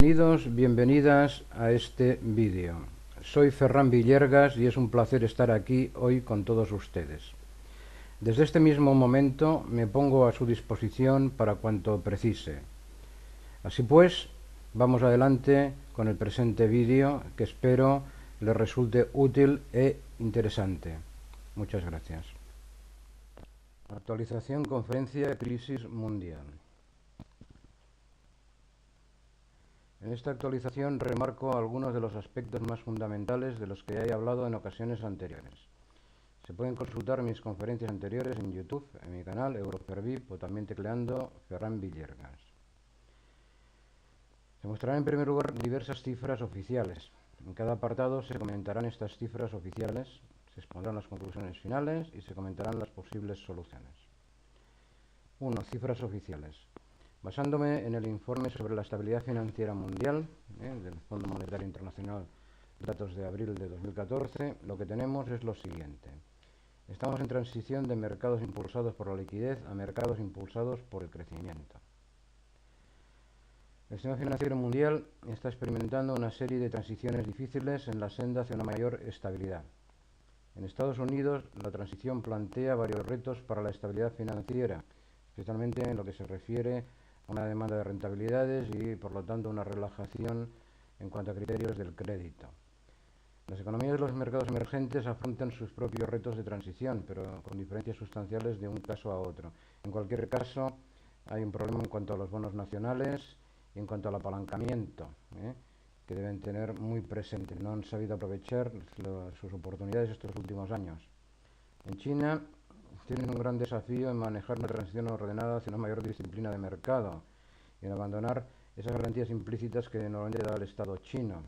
Bienvenidos, bienvenidas a este vídeo. Soy Ferran Villergas y es un placer estar aquí hoy con todos ustedes. Desde este mismo momento me pongo a su disposición para cuanto precise. Así pues, vamos adelante con el presente vídeo que espero les resulte útil e interesante. Muchas gracias. Actualización Conferencia Crisis Mundial. En esta actualización remarco algunos de los aspectos más fundamentales de los que he hablado en ocasiones anteriores. Se pueden consultar mis conferencias anteriores en YouTube, en mi canal Eurofervip o también tecleando Ferran Villergas. Se mostrarán en primer lugar diversas cifras oficiales. En cada apartado se comentarán estas cifras oficiales, se expondrán las conclusiones finales y se comentarán las posibles soluciones. 1. Cifras oficiales. Basándome en el informe sobre la estabilidad financiera mundial del Fondo Monetario Internacional, datos de abril de 2014, lo que tenemos es lo siguiente. Estamos en transición de mercados impulsados por la liquidez a mercados impulsados por el crecimiento. El sistema financiero mundial está experimentando una serie de transiciones difíciles en la senda hacia una mayor estabilidad. En Estados Unidos, la transición plantea varios retos para la estabilidad financiera, especialmente en lo que se refiere a una demanda de rentabilidades y, por lo tanto, una relajación en cuanto a criterios del crédito. Las economías de los mercados emergentes afrontan sus propios retos de transición, pero con diferencias sustanciales de un caso a otro. En cualquier caso, hay un problema en cuanto a los bonos nacionales y en cuanto al apalancamiento, que deben tener muy presente. No han sabido aprovechar sus oportunidades estos últimos años. En China tienen un gran desafío en manejar una transición ordenada hacia una mayor disciplina de mercado y en abandonar esas garantías implícitas que normalmente da el Estado chino,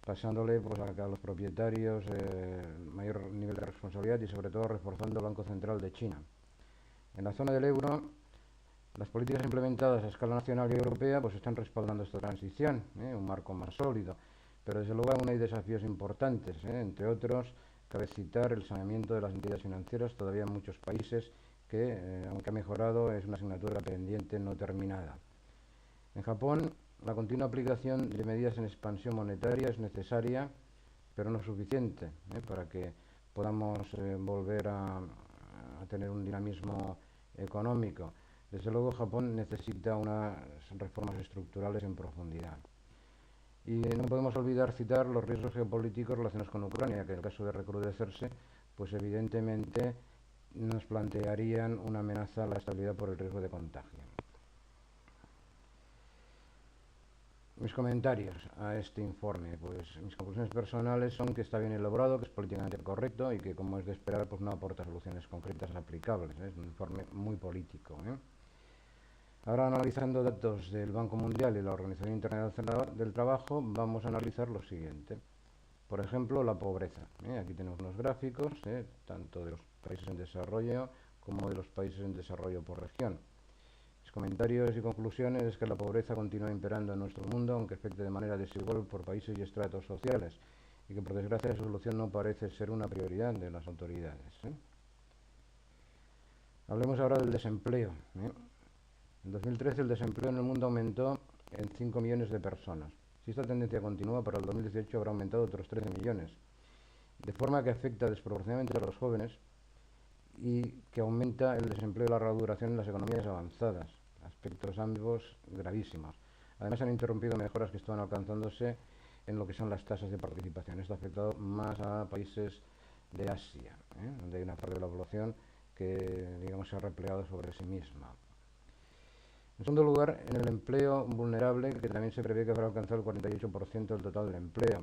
pasándole pues, a los propietarios mayor nivel de responsabilidad y sobre todo reforzando el Banco Central de China. En la zona del euro, las políticas implementadas a escala nacional y europea pues están respaldando esta transición, un marco más sólido, pero desde luego aún hay desafíos importantes, entre otros cabe citar el saneamiento de las entidades financieras, todavía en muchos países que, aunque ha mejorado, es una asignatura pendiente no terminada. En Japón, la continua aplicación de medidas en expansión monetaria es necesaria, pero no suficiente, para que podamos volver a tener un dinamismo económico. Desde luego, Japón necesita unas reformas estructurales en profundidad. Y no podemos olvidar citar los riesgos geopolíticos relacionados con Ucrania, que en el caso de recrudecerse, pues evidentemente nos plantearían una amenaza a la estabilidad por el riesgo de contagio. Mis comentarios a este informe, pues mis conclusiones personales son que está bien elaborado, que es políticamente correcto y que, como es de esperar, pues no aporta soluciones concretas aplicables. Es un informe muy político. Ahora, analizando datos del Banco Mundial y la Organización Internacional del Trabajo, vamos a analizar lo siguiente. Por ejemplo, la pobreza. Aquí tenemos unos gráficos, tanto de los países en desarrollo como de los países en desarrollo por región. Mis comentarios y conclusiones es que la pobreza continúa imperando en nuestro mundo, aunque afecte de manera desigual por países y estratos sociales, y que por desgracia su solución no parece ser una prioridad de las autoridades. Hablemos ahora del desempleo. En 2013 el desempleo en el mundo aumentó en 5 millones de personas. Si esta tendencia continúa, para el 2018 habrá aumentado otros 13 millones, de forma que afecta desproporcionadamente a los jóvenes y que aumenta el desempleo de larga duración en las economías avanzadas, aspectos ambos gravísimos. Además, han interrumpido mejoras que estaban alcanzándose en lo que son las tasas de participación. Esto ha afectado más a países de Asia, donde hay una parte de la población que, digamos, se ha replegado sobre sí misma. En segundo lugar, en el empleo vulnerable, que también se prevé que habrá alcanzado el 48% del total del empleo.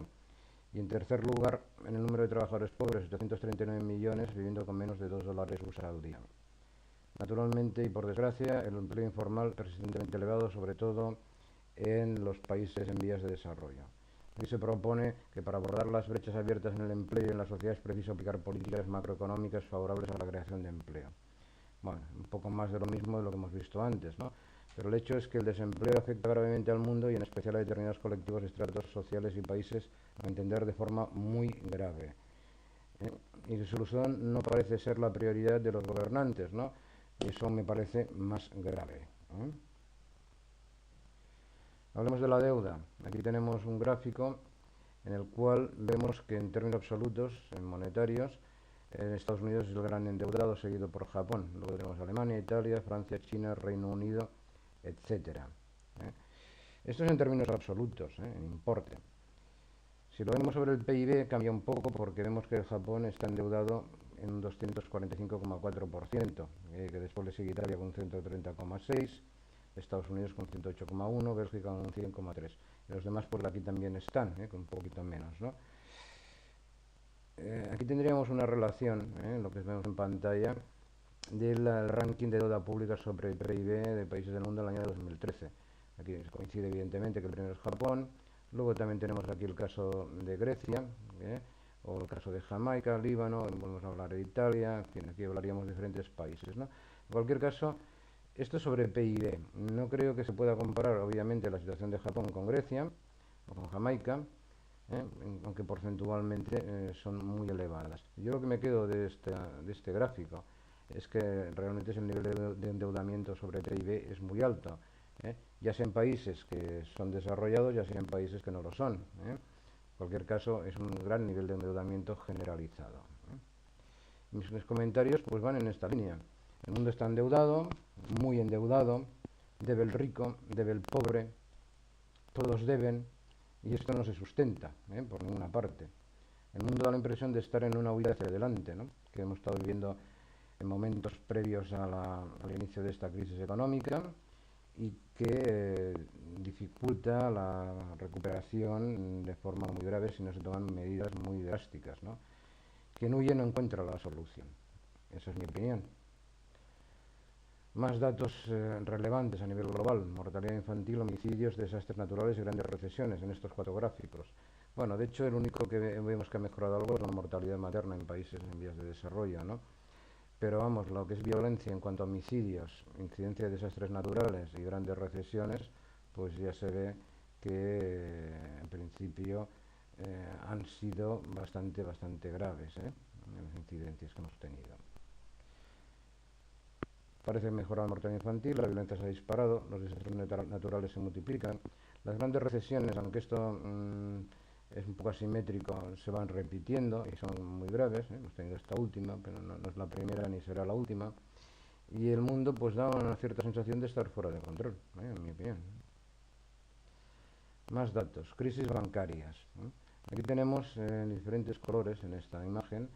Y en tercer lugar, en el número de trabajadores pobres, 839 millones viviendo con menos de $2 USA al día. Naturalmente y por desgracia, el empleo informal persistentemente elevado, sobre todo en los países en vías de desarrollo. Aquí se propone que para abordar las brechas abiertas en el empleo y en la sociedad es preciso aplicar políticas macroeconómicas favorables a la creación de empleo. Bueno, un poco más de lo mismo de lo que hemos visto antes, ¿no? Pero el hecho es que el desempleo afecta gravemente al mundo y en especial a determinados colectivos, estratos sociales y países, a entender de forma muy grave. Y su solución no parece ser la prioridad de los gobernantes, ¿no? Y eso me parece más grave. Hablemos de la deuda. Aquí tenemos un gráfico en el cual vemos que en términos absolutos, en monetarios, Estados Unidos es el gran endeudado, seguido por Japón. Luego tenemos Alemania, Italia, Francia, China, Reino Unido, etcétera. Esto es en términos absolutos, en importe. Si lo vemos sobre el PIB cambia un poco porque vemos que Japón está endeudado en un 245,4%, que después le sigue Italia con un 130,6%, Estados Unidos con 108,1%, Bélgica con un 100,3%. Y los demás pues aquí también están, con un poquito menos, ¿no? Aquí tendríamos una relación, lo que vemos en pantalla, del ranking de deuda pública sobre el PIB de países del mundo en el año 2013. Aquí coincide evidentemente que el primero es Japón, luego también tenemos aquí el caso de Grecia, o el caso de Jamaica, Líbano, volvemos a hablar de Italia, en fin, aquí hablaríamos de diferentes países, ¿no? En cualquier caso, esto es sobre PIB. No creo que se pueda comparar, obviamente, la situación de Japón con Grecia o con Jamaica, aunque porcentualmente son muy elevadas. Yo lo que me quedo de este gráfico es que realmente el nivel de endeudamiento sobre PIB es muy alto, ya sea en países que son desarrollados, ya sea en países que no lo son. En cualquier caso, es un gran nivel de endeudamiento generalizado. Mis comentarios pues van en esta línea. El mundo está endeudado, muy endeudado, debe el rico, debe el pobre, todos deben, y esto no se sustenta por ninguna parte. El mundo da la impresión de estar en una huida hacia adelante, ¿no?, que hemos estado viviendo en momentos previos al inicio de esta crisis económica y que dificulta la recuperación de forma muy grave si no se toman medidas muy drásticas, ¿no? Quien huye no encuentra la solución. Esa es mi opinión. Más datos relevantes a nivel global: mortalidad infantil, homicidios, desastres naturales y grandes recesiones en estos 4 gráficos. Bueno, de hecho el único que vemos que ha mejorado algo es la mortalidad materna en países en vías de desarrollo, ¿no? Pero vamos, lo que es violencia en cuanto a homicidios, incidencia de desastres naturales y grandes recesiones, pues ya se ve que en principio han sido bastante graves, las incidencias que hemos tenido. Parece mejorar la mortalidad infantil, la violencia se ha disparado, los desastres naturales se multiplican. Las grandes recesiones, aunque esto es un poco asimétrico, se van repitiendo y son muy graves. Hemos tenido esta última, pero no es la primera ni será la última. Y el mundo pues da una cierta sensación de estar fuera de control, en mi opinión. Más datos: crisis bancarias. Aquí tenemos en diferentes colores en esta imagen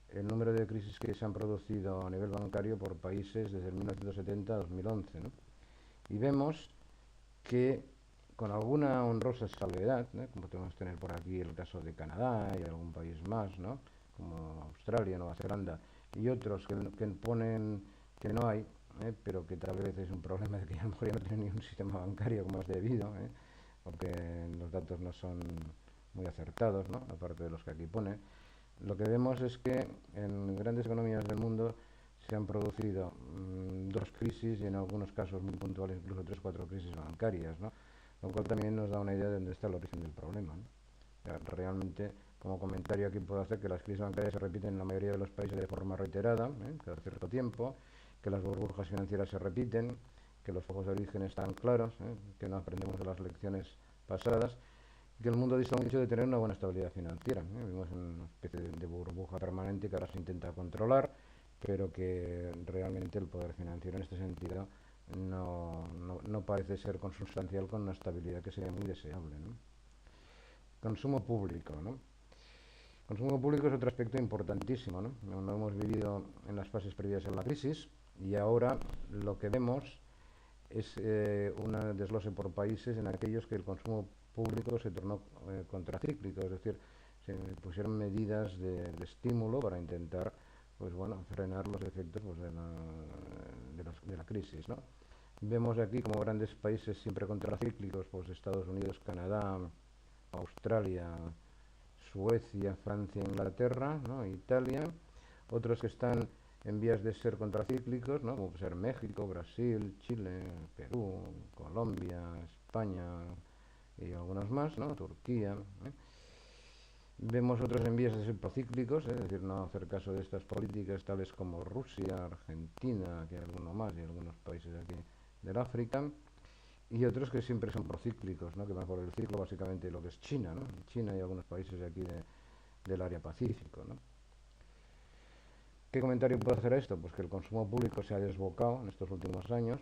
el número de crisis que se han producido a nivel bancario por países desde el 1970 a 2011, ¿no? Y vemos que, con alguna honrosa salvedad, como podemos tener por aquí el caso de Canadá y algún país más, ¿no?, como Australia, Nueva Zelanda y otros que ponen que no hay, pero que tal vez es un problema de que a lo mejor ya no tienen ni un sistema bancario como es debido, porque los datos no son muy acertados, ¿no?, aparte de los que aquí pone. Lo que vemos es que en grandes economías del mundo se han producido 2 crisis y en algunos casos muy puntuales incluso 3 o 4 crisis bancarias, ¿no?, lo cual también nos da una idea de dónde está el origen del problema, ¿no? Realmente, como comentario aquí puedo hacer que las crisis bancarias se repiten en la mayoría de los países de forma reiterada, cada cierto tiempo, que las burbujas financieras se repiten, que los focos de origen están claros, que no aprendemos de las lecciones pasadas, que el mundo dista mucho de tener una buena estabilidad financiera. Vivimos en una especie de burbuja permanente que ahora se intenta controlar, pero que realmente el poder financiero en este sentido no parece ser consustancial con una estabilidad que sería muy deseable, ¿no? Consumo público, ¿no? Consumo público es otro aspecto importantísimo, ¿no? Lo hemos vivido en las fases previas a la crisis y ahora lo que vemos es un desglose por países en aquellos que el consumo público se tornó contracíclico, es decir, se pusieron medidas de estímulo para intentar pues bueno, frenar los efectos pues, de la crisis, ¿no? Vemos aquí como grandes países siempre contracíclicos, pues Estados Unidos, Canadá, Australia, Suecia, Francia, Inglaterra, ¿no?, Italia. Otros que están en vías de ser contracíclicos, ¿no?, como puede ser México, Brasil, Chile, Perú, Colombia, España y algunos más, ¿no?, Turquía. Vemos otros en vías de ser procíclicos, es decir, no hacer caso de estas políticas tales como Rusia, Argentina, que hay alguno más y algunos países aquí del África. y otros que siempre son procíclicos, ¿no? Que van por el ciclo básicamente lo que es China, ¿no? China y algunos países de aquí del área Pacífico, ¿no? ¿Qué comentario puedo hacer a esto? Pues que el consumo público se ha desbocado en estos últimos años,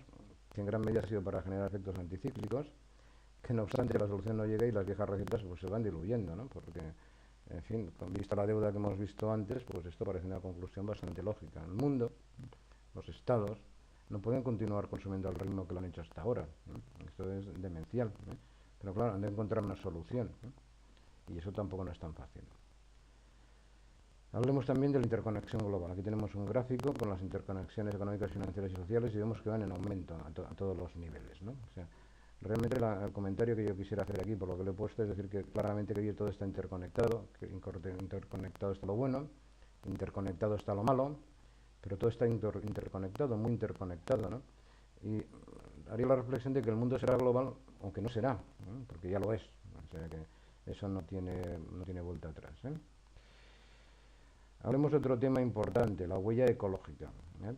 que en gran medida ha sido para generar efectos anticíclicos, que no obstante la solución no llega y las viejas recetas pues se van diluyendo, ¿no? Porque, en fin, con vista la deuda que hemos visto antes, pues esto parece una conclusión bastante lógica. El mundo, los estados, no pueden continuar consumiendo al ritmo que lo han hecho hasta ahora, ¿no? Esto es demencial, ¿eh? Pero claro, han de encontrar una solución, ¿eh? Y eso tampoco no es tan fácil. Hablemos también de la interconexión global. Aquí tenemos un gráfico con las interconexiones económicas, financieras y sociales y vemos que van en aumento a todos los niveles, ¿no? O sea, realmente el comentario que yo quisiera hacer aquí, por lo que lo he puesto, es decir que claramente que todo está interconectado, que interconectado está lo bueno, interconectado está lo malo, pero todo está interconectado, muy interconectado, ¿no? Y haría la reflexión de que el mundo será global, aunque no será, ¿no? Porque ya lo es, o sea que eso no tiene vuelta atrás, ¿eh? Hablemos de otro tema importante, la huella ecológica, ¿eh?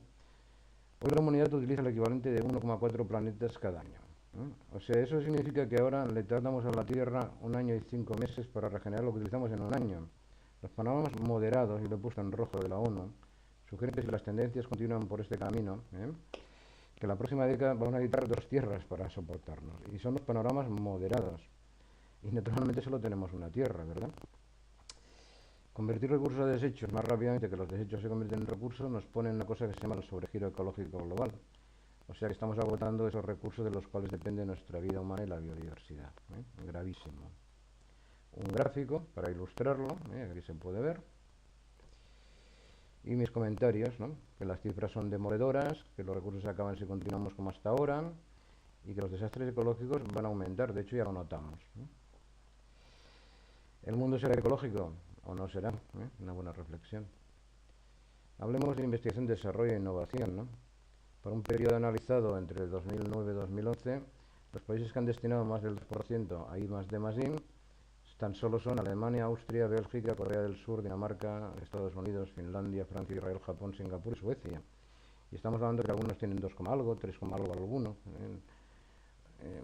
Hoy la humanidad utiliza el equivalente de 1,4 planetas cada año, ¿eh? O sea, eso significa que ahora le tardamos a la Tierra 1 año y 5 meses para regenerar lo que utilizamos en 1 año. Los panoramas moderados, y lo he puesto en rojo de la ONU, sugieren que si las tendencias continúan por este camino, que la próxima década van a necesitar 2 tierras para soportarnos. Y son los panoramas moderados. Y naturalmente solo tenemos una tierra, ¿verdad? Convertir recursos a desechos más rápidamente que los desechos se convierten en recursos nos pone en una cosa que se llama el sobregiro ecológico global. O sea que estamos agotando esos recursos de los cuales depende nuestra vida humana y la biodiversidad, ¿eh? Gravísimo. Un gráfico para ilustrarlo, aquí se puede ver. Y mis comentarios, ¿no? Que las cifras son demoledoras, que los recursos se acaban si continuamos como hasta ahora y que los desastres ecológicos van a aumentar, de hecho ya lo notamos, ¿no? ¿El mundo será ecológico o no será? Una buena reflexión. Hablemos de investigación, desarrollo e innovación, ¿no? Para un periodo analizado entre el 2009 y 2011, los países que han destinado más del 2% a I+D+I tan solo son Alemania, Austria, Bélgica, Corea del Sur, Dinamarca, Estados Unidos, Finlandia, Francia, Israel, Japón, Singapur y Suecia. Y estamos hablando de que algunos tienen 2, algo, 3, algo alguno.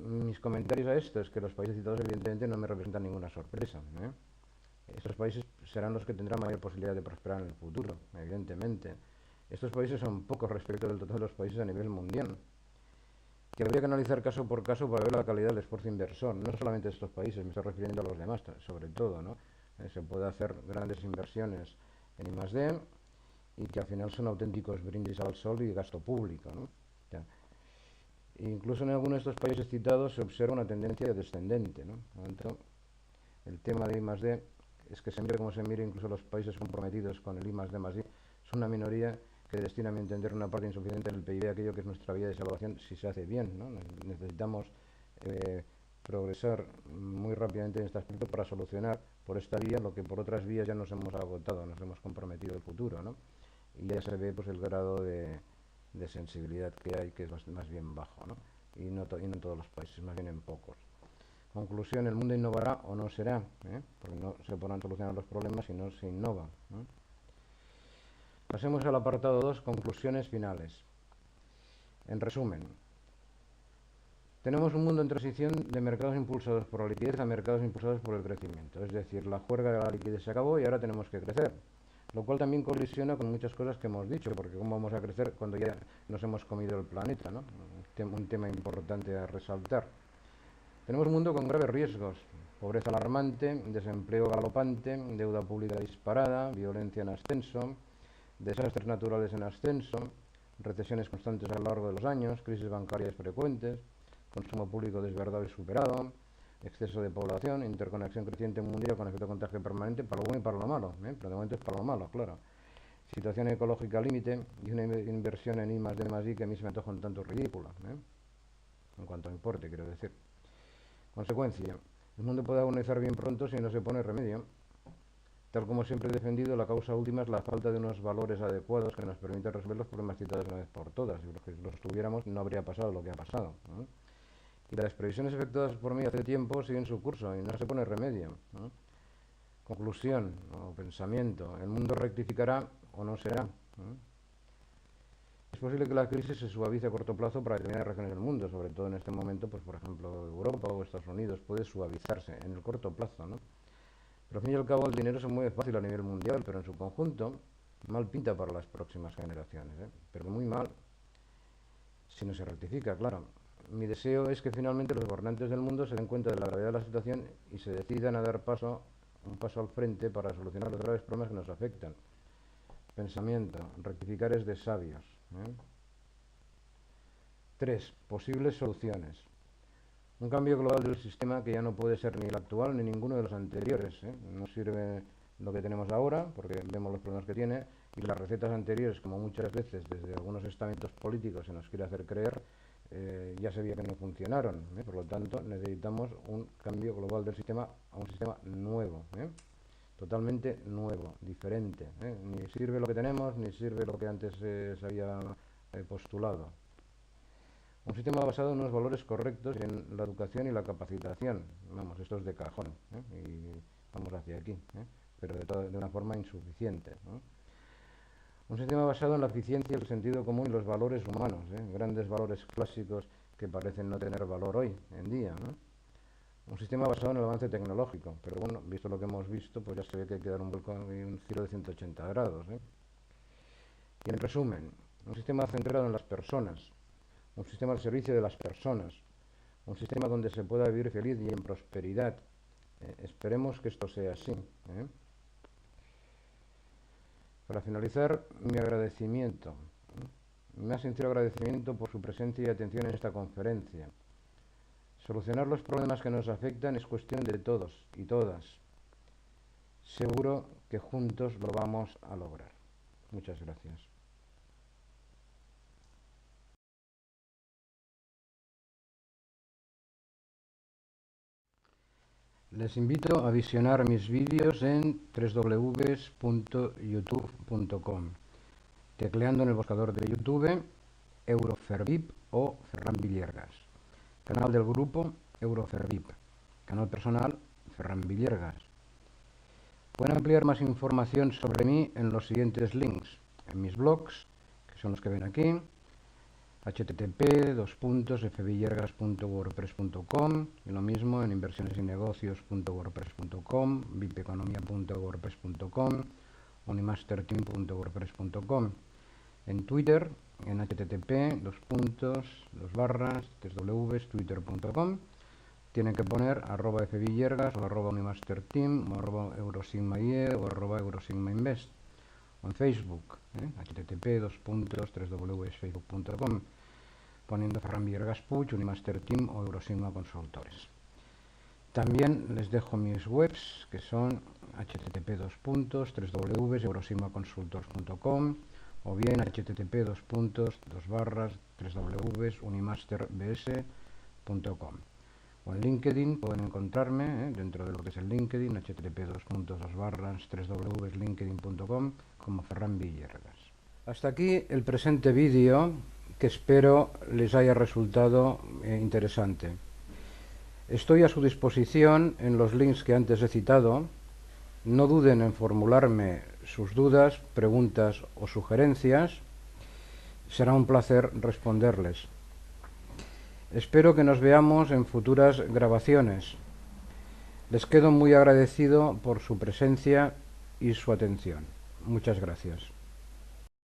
Mis comentarios a esto es que los países citados evidentemente no me representan ninguna sorpresa, ¿eh? Estos países serán los que tendrán mayor posibilidad de prosperar en el futuro, evidentemente. Estos países son pocos respecto del total de los países a nivel mundial. Que habría que analizar caso por caso para ver la calidad del esfuerzo inversor, no solamente de estos países, me estoy refiriendo a los demás, sobre todo, ¿no? Se puede hacer grandes inversiones en I+D y que al final son auténticos brindis al sol y gasto público, ¿no? Incluso en algunos de estos países citados se observa una tendencia descendente, ¿no? Por lo tanto, el tema de I+D es que se mire como se mire, incluso los países comprometidos con el I+D+I son una minoría que destina, a mi entender, una parte insuficiente del PIB, aquello que es nuestra vía de salvación, si se hace bien, ¿no? Necesitamos progresar muy rápidamente en este aspecto para solucionar por esta vía lo que por otras vías ya nos hemos agotado, nos hemos comprometido el futuro, ¿no? Y ya se ve pues el grado de sensibilidad que hay, que es más bien bajo, ¿no? Y no en todos los países, más bien en pocos. Conclusión, el mundo innovará o no será, porque no se podrán solucionar los problemas si no se innova, ¿no? Pasemos al apartado 2, conclusiones finales. En resumen, tenemos un mundo en transición de mercados impulsados por la liquidez a mercados impulsados por el crecimiento. Es decir, la juerga de la liquidez se acabó y ahora tenemos que crecer. Lo cual también colisiona con muchas cosas que hemos dicho, porque ¿cómo vamos a crecer cuando ya nos hemos comido el planeta, ¿no? Un tema importante a resaltar. Tenemos un mundo con graves riesgos: pobreza alarmante, desempleo galopante, deuda pública disparada, violencia en ascenso, desastres naturales en ascenso, recesiones constantes a lo largo de los años, crisis bancarias frecuentes, consumo público desbordado y superado, exceso de población, interconexión creciente mundial con efecto contagio permanente, para lo bueno y para lo malo, pero de momento es para lo malo, claro. Situación ecológica límite y una inversión en I+D+I que a mí se me antoja un tanto ridícula, en cuanto a importe, quiero decir. Consecuencia, el mundo puede agonizar bien pronto si no se pone remedio. Tal como siempre he defendido, la causa última es la falta de unos valores adecuados que nos permitan resolver los problemas citados una vez por todas. Si los tuviéramos, no habría pasado lo que ha pasado, ¿no? Y las previsiones efectuadas por mí hace tiempo siguen su curso y no se pone remedio, ¿no? Conclusión o pensamiento: el mundo rectificará o no será, ¿no? Es posible que la crisis se suavice a corto plazo para determinadas regiones del mundo, sobre todo en este momento, pues por ejemplo Europa o Estados Unidos, puede suavizarse en el corto plazo, ¿no? Pero al fin y al cabo el dinero se mueve fácil a nivel mundial, pero en su conjunto mal pinta para las próximas generaciones, ¿eh? Pero muy mal si no se rectifica, claro. Mi deseo es que finalmente los gobernantes del mundo se den cuenta de la gravedad de la situación y se decidan a dar un paso al frente para solucionar los graves problemas que nos afectan. Pensamiento, rectificar es de sabios, ¿eh? 3. Posibles soluciones. Un cambio global del sistema que ya no puede ser ni el actual ni ninguno de los anteriores, ¿eh? No sirve lo que tenemos ahora, porque vemos los problemas que tiene, y las recetas anteriores, como muchas veces desde algunos estamentos políticos se nos quiere hacer creer, ya se veía que no funcionaron, ¿eh? Por lo tanto, necesitamos un cambio global del sistema a un sistema nuevo, ¿eh? Totalmente nuevo, diferente, ¿eh? Ni sirve lo que tenemos, ni sirve lo que antes se había postulado. Un sistema basado en unos valores correctos en la educación y la capacitación. Vamos, esto es de cajón, ¿eh? Y vamos hacia aquí, ¿eh? Pero de una forma insuficiente, ¿no? Un sistema basado en la eficiencia, el sentido común y los valores humanos, ¿eh? Grandes valores clásicos que parecen no tener valor hoy en día, ¿no? Un sistema basado en el avance tecnológico, pero bueno, visto lo que hemos visto, pues ya se ve que hay que dar un vuelco y un giro de 180 grados, ¿eh? Y en resumen, un sistema centrado en las personas, un sistema al servicio de las personas, un sistema donde se pueda vivir feliz y en prosperidad. Esperemos que esto sea así, ¿eh? Para finalizar, mi agradecimiento, ¿eh? Mi más sincero agradecimiento por su presencia y atención en esta conferencia. Solucionar los problemas que nos afectan es cuestión de todos y todas. Seguro que juntos lo vamos a lograr. Muchas gracias. Les invito a visionar mis vídeos en www.youtube.com, tecleando en el buscador de YouTube Eurofervip o Ferran Villiergas. Canal del grupo Eurofervip. Canal personal Ferran Villiergas. Pueden ampliar más información sobre mí en los siguientes links. En mis blogs, que son los que ven aquí, http://fvilliergas.wordpress.com, y lo mismo en inversionesynegocios.wordpress.com, vipeconomia.wordpress.com, unimasterteam.wordpress.com. En Twitter, en http://twitter.com. Tienen que poner @fvilliergas o @unimasterteam o @eurosigmaie o @eurosigmainvest. O en Facebook, http://facebook.com, poniendo Ferran Villiergas Puig, Unimasterteam o Eurosigma Consultores. También les dejo mis webs, que son http://eurosigmaconsultors.com o bien http://www.unimasterbs.com. O en LinkedIn pueden encontrarme, dentro de lo que es el LinkedIn, http://www.linkedin.com, como Ferran Villiergas. Hasta aquí el presente vídeo, que espero les haya resultado interesante. Estoy a su disposición en los links que antes he citado. No duden en formularme sus dudas, preguntas o sugerencias. Será un placer responderles. Espero que nos veamos en futuras grabaciones. Les quedo muy agradecido por su presencia y su atención. Muchas gracias.